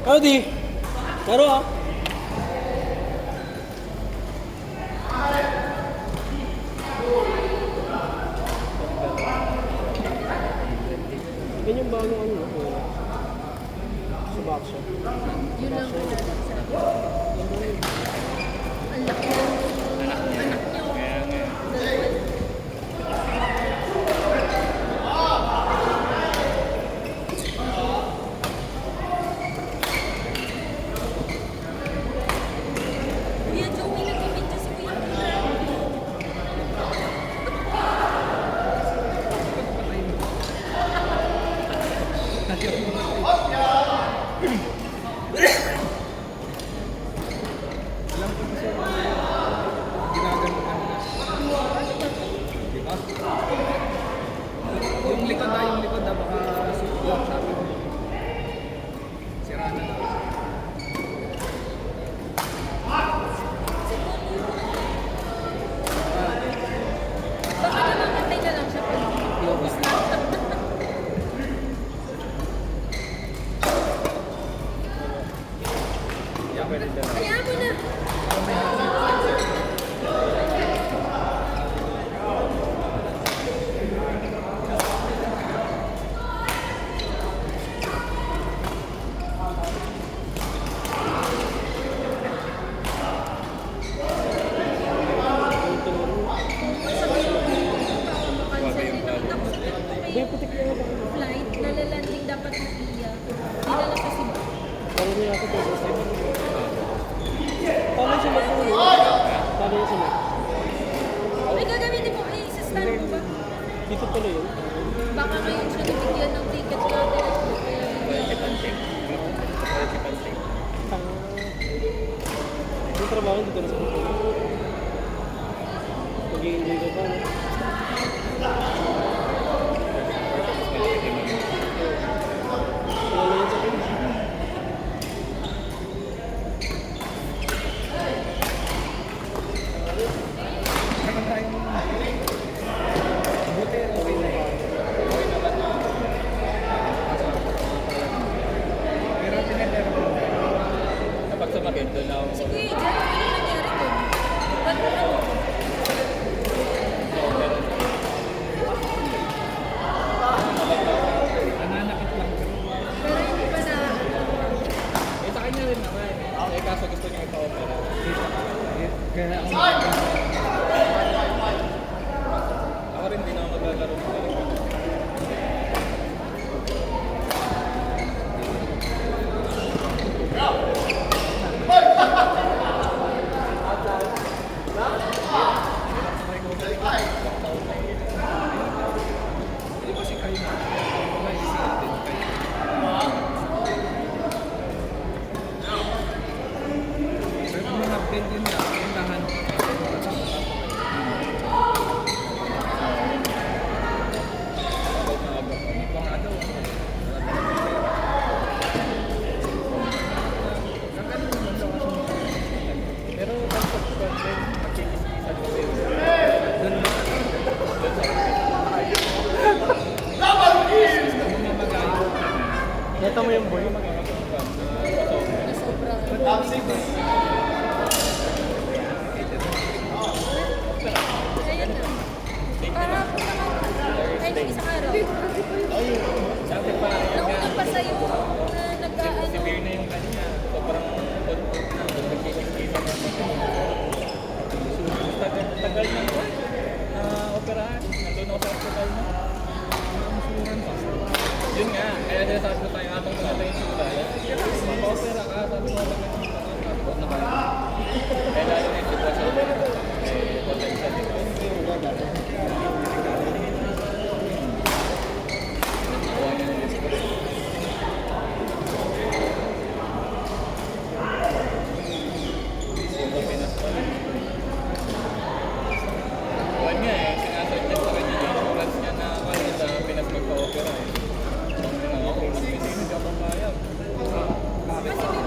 Howdy! Laro ah! Yan yung bago ano sa box shop. Yun lang po natin sa ang laki ng anak niyo. Kuya Joey, nag-ibig si Kuya. Alam ko kasi ginagano ka nila. Diba? Yung likod baka sulat sabi mo. Sira na daw. Baka naman antay na lang siya po. Iubos na. Yeah, pwede na. Kaya mo na. Hindi, putik na ako. Flight, nalalanding dapat ng iya. Dinala sa Cebu. Parang niya ako po sa paano yung sumat mo? Paano yung sumat? May gagamitin mo, sa stand mo ba? Dito pala yun. Baka ngayon siya nabigyan ng ticket natin. Yung trabaho dito na sa mga. Mag-i-enjoy ka pa, no? Wala yun sa akin. Meron tayong buti, okay na yun. Okay naman na. Pero tinetero ko. Kapag sumakit, doon ako. Si Kuya Jan, ano nangyari doon? Ba't ano? Nananakit lang. Pero hindi pa na... Eh, sa kanya rin naman. Eh, kaso gusto niya ipa-opera. Kaya ako ako rin din ako maglalaro ng talaga. Hindi kasi kayo na. Wala isipin din kayo. Pero kung mga update yun na, tindahan. Pero dapat content, pagkikisa doon. Neto mo yung boy. Na sobrang... Ayan na. Para po naman... Ay, nung isang araw. Sabi pa, Nauna pa sa'yo na nag-ano... severe na yung kanya. Sobrang nagkikita na tagal na po. Operahan. Nandun ako sa hospital na. Yun nga, kaya sinasabi ko tayo habang wala yung sila. Mapa-opera ka, sabi ko wala yung sila. Sabi ko naman. Kaya lalo na yung sitwasyon. Eh, potential dito. Buwan nga eh, sinasuggest sa kanya yung oras niya na kaya sa Pinas magpa-opera eh. Ang okay lang, hindi ako bayad. Kasi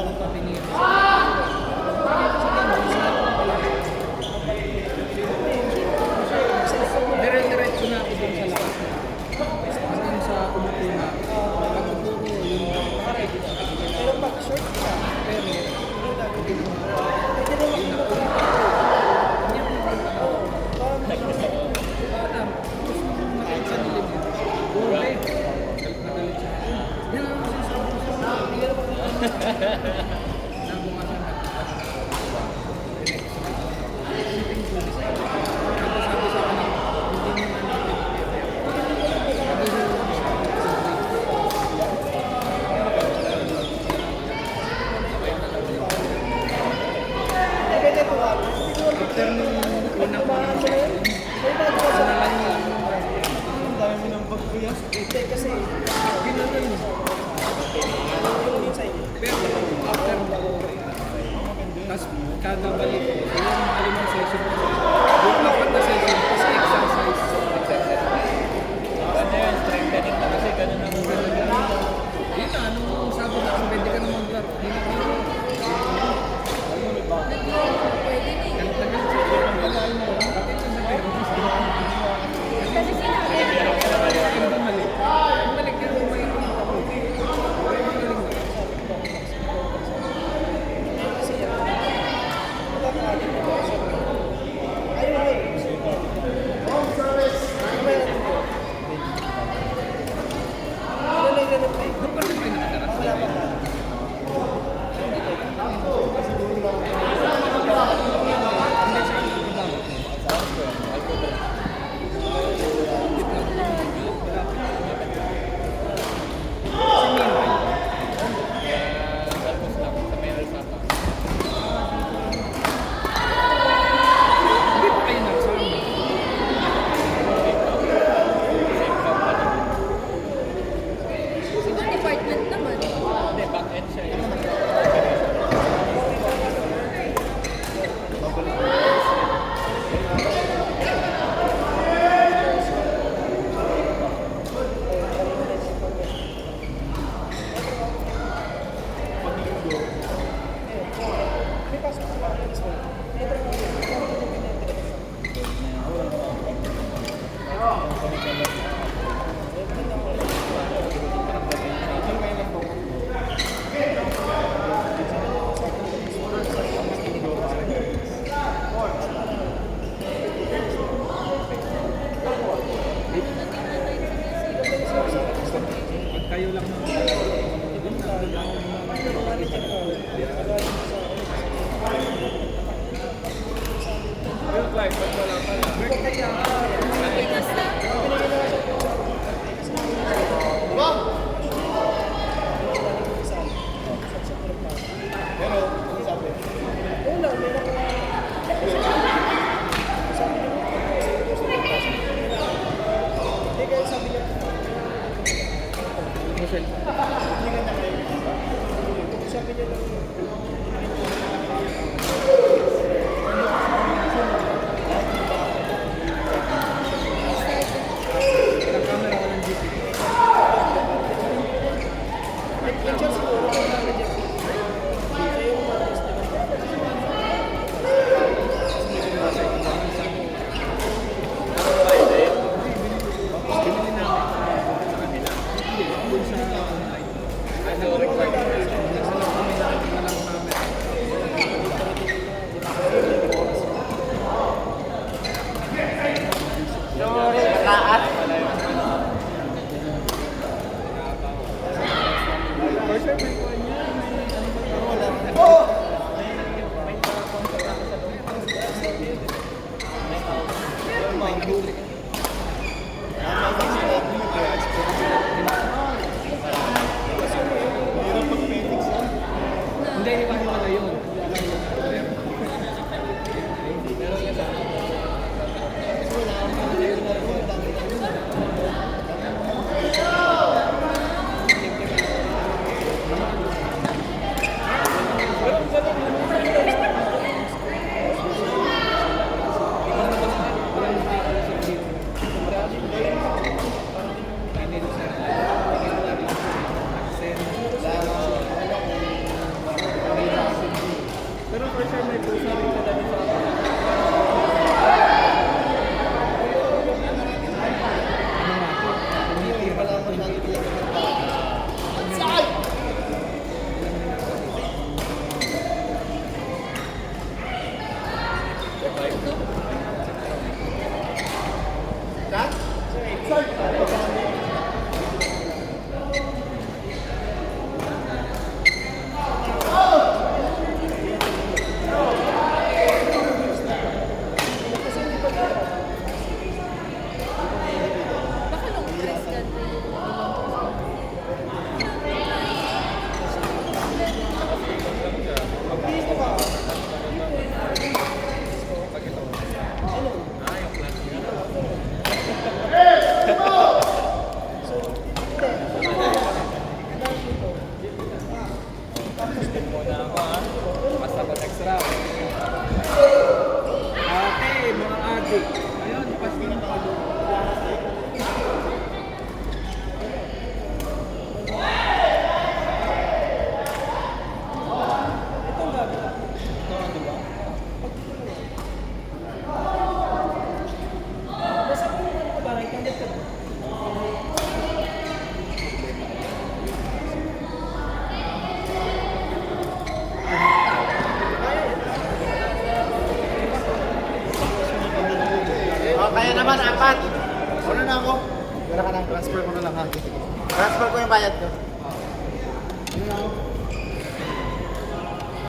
Patingin. Dire-diretso na ako dun sa lakas na. Hanggang sa umupo na. Pag-upo ko, yung pero pag short ka, pero yung gagawin mo. Hindi naman ako. Hindi mo ako. Parang gusto mo makita sa dilim mo. Okay. Nagalit siya. Yan ang sinasabi ko sa mga. Hindi naman ako. Nabukasan na. Isipin ko. Tapos sabi sa akin, hindi mo na natin. After nung unang session, sanalan niya lang yung ang dami mo ng bagkuyas. Hindi kasi ginanon mo. Pero after tapos kada balik ko, yung malimang session ko, yung apat na session ko sa exercise. Ano yun, strengthening na kasi ganun ang ganun. Yun na, anong sabi na kung pwede ka na mag-laro? Hindi na kayo. Pwede na eh. Tagal siya, ang palain mo, kapit siya sa therapist. Kasi sinabi niya. Ang bumalik. Ang balik niya, may ako. Doon pa rin kayo nakatara. Hindi siya ibang. Tapos lang, sa may alsata. Hindi pa kayo nagsama. Ibang department naman. Hindi, back-end siya yun. Pag kayo lang Yung like, ba't wala pa lang? Pinas na. pero, ano sabi? Una, meron ko sabi niyo, hindi kayo sabi niyo. Michelle. Hindi ka na kayo. Sabi niyo lang. Ilang camera ko ng GP. Picture siguro kung namin dyan. Kayo yung mga binili namin sa kanila. Doon sa online. Ano, record. Nasa lang kami na lang namin. For sure, may kuha niya. May ano ba? May contract ako sa loob. May public. Hindi, iba wala yun. kaya naman, 4. Ano na ako? Wala ka na, transfer ko na lang ha. Transfer ko yung bayad ko.